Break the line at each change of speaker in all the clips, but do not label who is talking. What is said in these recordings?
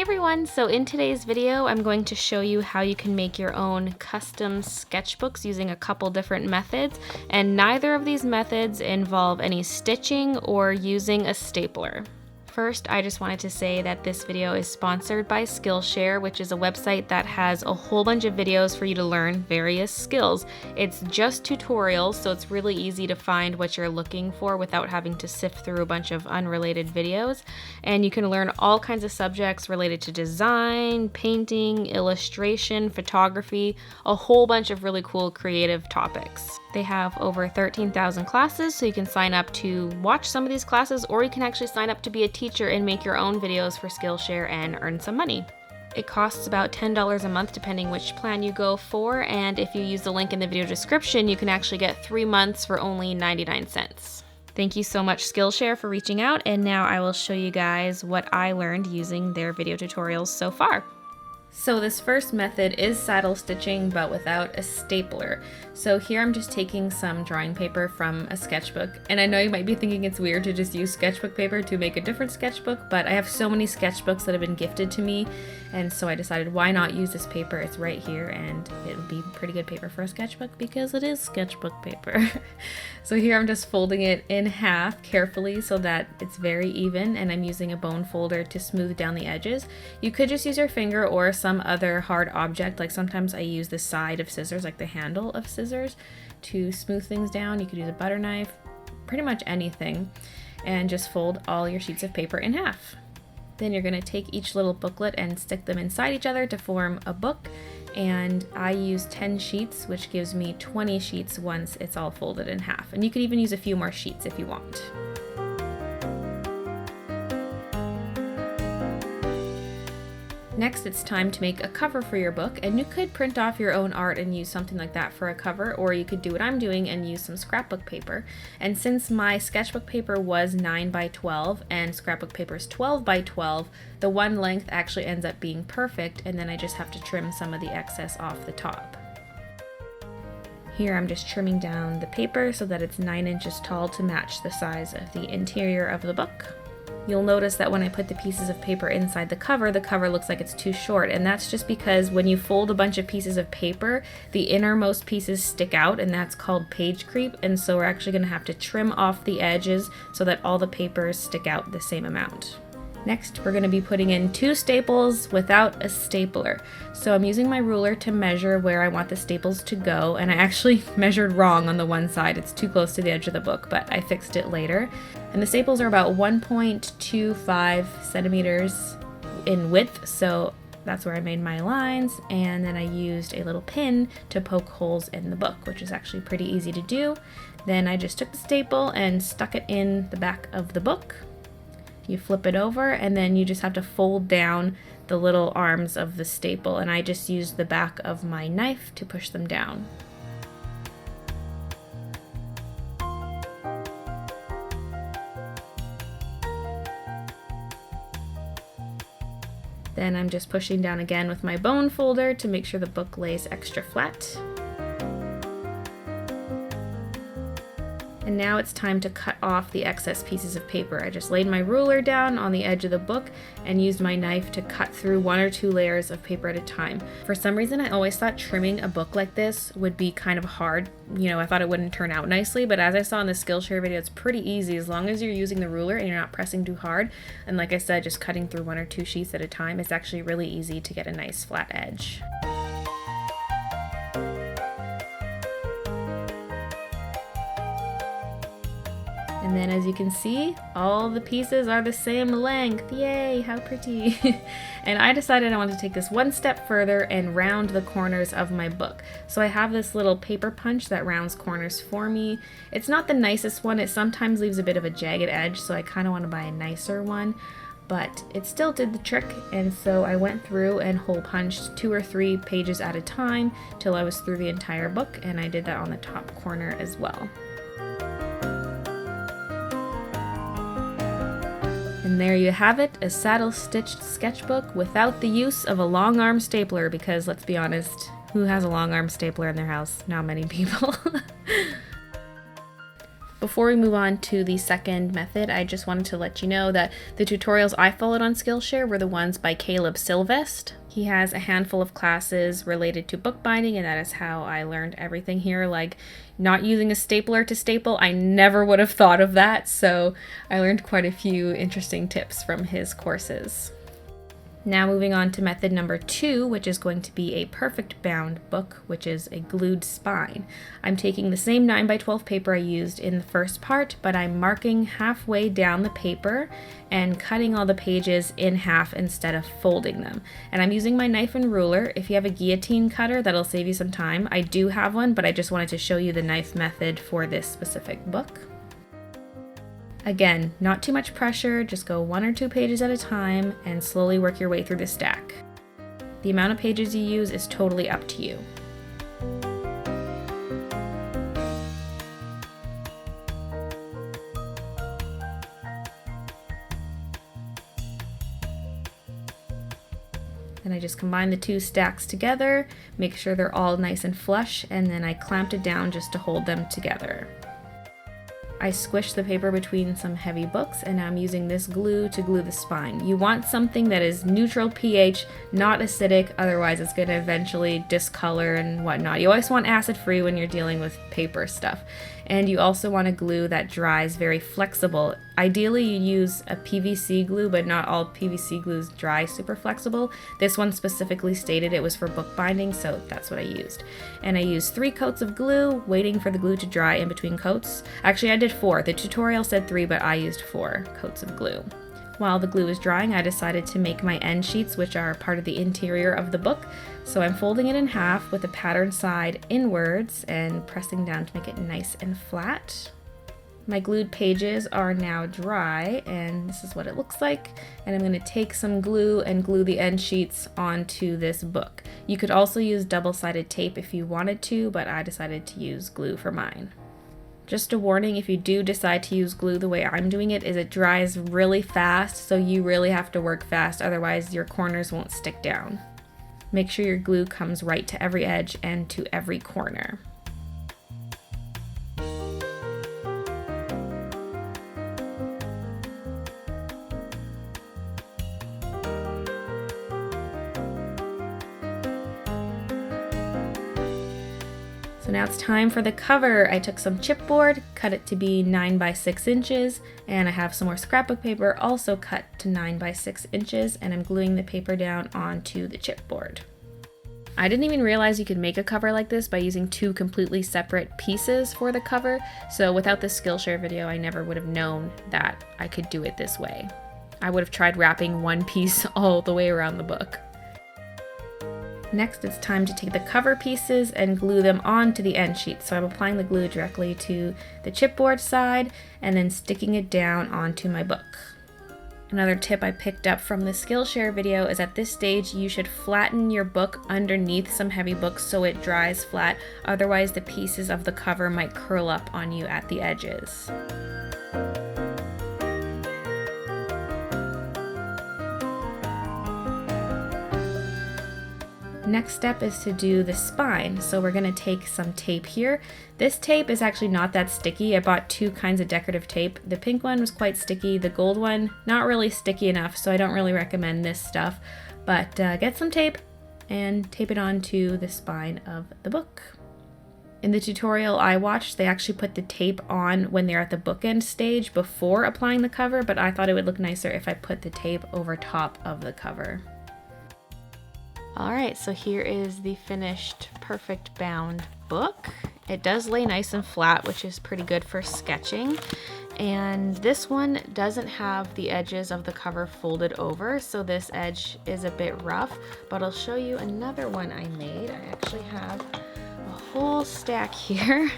Hey everyone, so in today's video I'm going to show you how you can make your own custom sketchbooks using a couple different methods, and neither of these methods involve any stitching or using a stapler. First, I just wanted to say that this video is sponsored by Skillshare, which is a website that has a whole bunch of videos for you to learn various skills. It's just tutorials, so it's really easy to find what you're looking for without having to sift through a bunch of unrelated videos. And you can learn all kinds of subjects related to design, painting, illustration, photography, a whole bunch of really cool creative topics. They have over 13,000 classes, so you can sign up to watch some of these classes, or you can actually sign up to be a teacher and make your own videos for Skillshare and earn some money. It costs about $10 a month depending which plan you go for, and if you use the link in the video description, you can actually get 3 months for only 99 cents. Thank you so much Skillshare for reaching out, and now I will show you guys what I learned using their video tutorials so far. So this first method is saddle stitching, but without a stapler. So here I'm just taking some drawing paper from a sketchbook, and I know you might be thinking it's weird to just use sketchbook paper to make a different sketchbook, but I have so many sketchbooks that have been gifted to me, and so I decided why not use this paper. It's right here, and it would be pretty good paper for a sketchbook because it is sketchbook paper. So here I'm just folding it in half carefully so that it's very even, and I'm using a bone folder to smooth down the edges. You could just use your finger or some other hard object, like sometimes I use the side of scissors, like the handle of scissors, to smooth things down. You could use a butter knife, pretty much anything, and just fold all your sheets of paper in half. Then you're going to take each little booklet and stick them inside each other to form a book, and I use 10 sheets, which gives me 20 sheets once it's all folded in half, and you could even use a few more sheets if you want. Next, it's time to make a cover for your book, and you could print off your own art and use something like that for a cover, or you could do what I'm doing and use some scrapbook paper. And since my sketchbook paper was 9 by 12 and scrapbook paper is 12 by 12, the one length actually ends up being perfect, and then I just have to trim some of the excess off the top. Here I'm just trimming down the paper so that it's 9 inches tall to match the size of the interior of the book. You'll notice that when I put the pieces of paper inside the cover looks like it's too short, and that's just because when you fold a bunch of pieces of paper, the innermost pieces stick out, and that's called page creep, and so we're actually going to have to trim off the edges so that all the papers stick out the same amount. Next, we're going to be putting in 2 staples without a stapler. So I'm using my ruler to measure where I want the staples to go, and I actually measured wrong on the one side. It's too close to the edge of the book, but I fixed it later. And the staples are about 1.25 centimeters in width, so that's where I made my lines, and then I used a little pin to poke holes in the book, which is actually pretty easy to do. Then I just took the staple and stuck it in the back of the book. You flip it over, and then you just have to fold down the little arms of the staple, and I just used the back of my knife to push them down. Then I'm just pushing down again with my bone folder to make sure the book lays extra flat. And now it's time to cut off the excess pieces of paper. I just laid my ruler down on the edge of the book and used my knife to cut through 1 or 2 layers of paper at a time. For some reason, I always thought trimming a book like this would be kind of hard. I thought it wouldn't turn out nicely, but as I saw in the Skillshare video, it's pretty easy as long as you're using the ruler and you're not pressing too hard. And like I said, just cutting through 1 or 2 sheets at a time, it's actually really easy to get a nice flat edge. And then as you can see, all the pieces are the same length. Yay, how pretty. And I decided I wanted to take this one step further and round the corners of my book. So I have this little paper punch that rounds corners for me. It's not the nicest one. It sometimes leaves a bit of a jagged edge, so I kind of want to buy a nicer one. But it still did the trick, and so I went through and hole punched 2 or 3 pages at a time till I was through the entire book, and I did that on the top corner as well. And there you have it, a saddle-stitched sketchbook without the use of a long arm stapler, because let's be honest, who has a long arm stapler in their house? Not many people. Before we move on to the second method, I just wanted to let you know that the tutorials I followed on Skillshare were the ones by Caleb Silvest. He has a handful of classes related to bookbinding, and that is how I learned everything here, like not using a stapler to staple. I never would have thought of that, so I learned quite a few interesting tips from his courses. Now moving on to method number 2, which is going to be a perfect bound book, which is a glued spine. I'm taking the same 9x12 paper I used in the first part, but I'm marking halfway down the paper and cutting all the pages in half instead of folding them. And I'm using my knife and ruler. If you have a guillotine cutter, that'll save you some time. I do have one, but I just wanted to show you the knife method for this specific book. Again, not too much pressure, just go 1 or 2 pages at a time and slowly work your way through the stack. The amount of pages you use is totally up to you. Then I just combine the 2 stacks together, make sure they're all nice and flush, and then I clamped it down just to hold them together. I squished the paper between some heavy books, and now I'm using this glue to glue the spine. You want something that is neutral pH, not acidic, otherwise it's going to eventually discolor and whatnot. You always want acid-free when you're dealing with paper stuff. And you also want a glue that dries very flexible. Ideally you use a PVC glue, but not all PVC glues dry super flexible. This one specifically stated it was for bookbinding, so that's what I used. And I used 3 coats of glue, waiting for the glue to dry in between coats. Actually I did 4. The tutorial said 3, but I used 4 coats of glue. While the glue was drying, I decided to make my end sheets, which are part of the interior of the book. So I'm folding it in half with the pattern side inwards and pressing down to make it nice and flat. My glued pages are now dry, and this is what it looks like. And I'm going to take some glue and glue the end sheets onto this book. You could also use double-sided tape if you wanted to, but I decided to use glue for mine. Just a warning, if you do decide to use glue the way I'm doing it, is it dries really fast, so you really have to work fast, otherwise your corners won't stick down. Make sure your glue comes right to every edge and to every corner. So now it's time for the cover. I took some chipboard, cut it to be 9 by 6 inches, and I have some more scrapbook paper also cut to 9 by 6 inches, and I'm gluing the paper down onto the chipboard. I didn't even realize you could make a cover like this by using 2 completely separate pieces for the cover, so without this Skillshare video I never would have known that I could do it this way. I would have tried wrapping one piece all the way around the book. Next, it's time to take the cover pieces and glue them onto the end sheet. So I'm applying the glue directly to the chipboard side and then sticking it down onto my book. Another tip I picked up from the Skillshare video is at this stage you should flatten your book underneath some heavy books so it dries flat. Otherwise the pieces of the cover might curl up on you at the edges. Next step is to do the spine. So we're going to take some tape here. This tape is actually not that sticky. I bought 2 kinds of decorative tape. The pink one was quite sticky. The gold one, not really sticky enough, so I don't really recommend this stuff. But get some tape and tape it onto the spine of the book. In the tutorial I watched, they actually put the tape on when they're at the bookend stage before applying the cover, but I thought it would look nicer if I put the tape over top of the cover. Alright, so here is the finished perfect bound book. It does lay nice and flat, which is pretty good for sketching. And this one doesn't have the edges of the cover folded over, so this edge is a bit rough, but I'll show you another one I made. I actually have a whole stack here.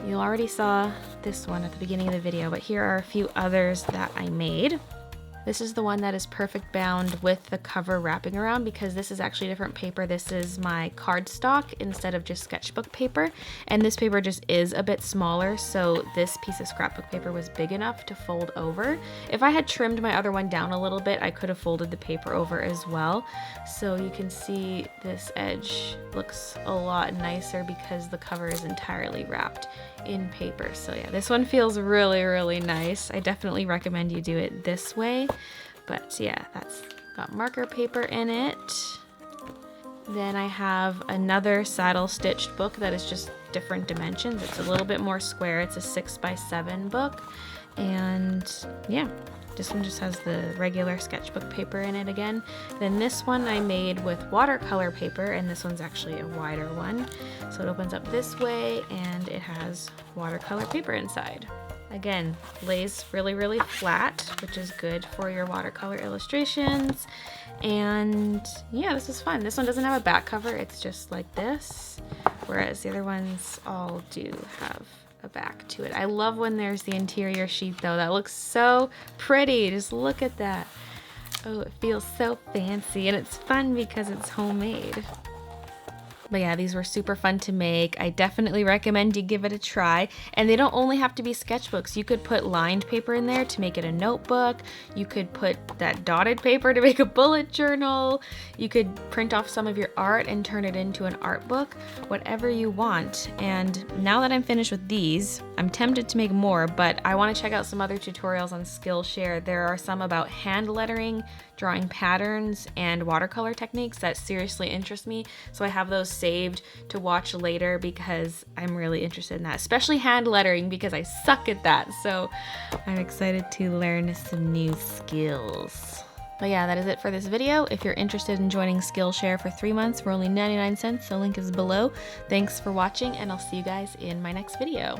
You already saw this one at the beginning of the video, but here are a few others that I made. This is the one that is perfect bound with the cover wrapping around, because this is actually a different paper. This is my cardstock instead of just sketchbook paper, and this paper just is a bit smaller, so this piece of scrapbook paper was big enough to fold over. If I had trimmed my other one down a little bit, I could have folded the paper over as well. So you can see this edge looks a lot nicer because the cover is entirely wrapped in paper. So yeah, this one feels really, really nice. I definitely recommend you do it this way. But yeah, that's got marker paper in it. Then I have another saddle stitched book that is just different dimensions. It's a little bit more square. It's a 6x7 book. And yeah, this one just has the regular sketchbook paper in it again. Then this one I made with watercolor paper, and this one's actually a wider one. So it opens up this way and it has watercolor paper inside. Again, lays really, really flat, which is good for your watercolor illustrations. And yeah, this is fun. This one doesn't have a back cover, it's just like this, whereas the other ones all do have a back to it. I love when there's the interior sheet though. That looks so pretty. Just look at that. Oh, it feels so fancy, and it's fun because it's homemade. But yeah, these were super fun to make. I definitely recommend you give it a try. And they don't only have to be sketchbooks. You could put lined paper in there to make it a notebook. You could put that dotted paper to make a bullet journal. You could print off some of your art and turn it into an art book, whatever you want. And now that I'm finished with these, I'm tempted to make more, but I want to check out some other tutorials on Skillshare. There are some about hand lettering, drawing patterns, and watercolor techniques that seriously interest me. So I have those saved to watch later because I'm really interested in that, especially hand lettering because I suck at that. So I'm excited to learn some new skills. But yeah, that is it for this video. If you're interested in joining Skillshare for 3 months for only 99 cents, the link is below. Thanks for watching, and I'll see you guys in my next video.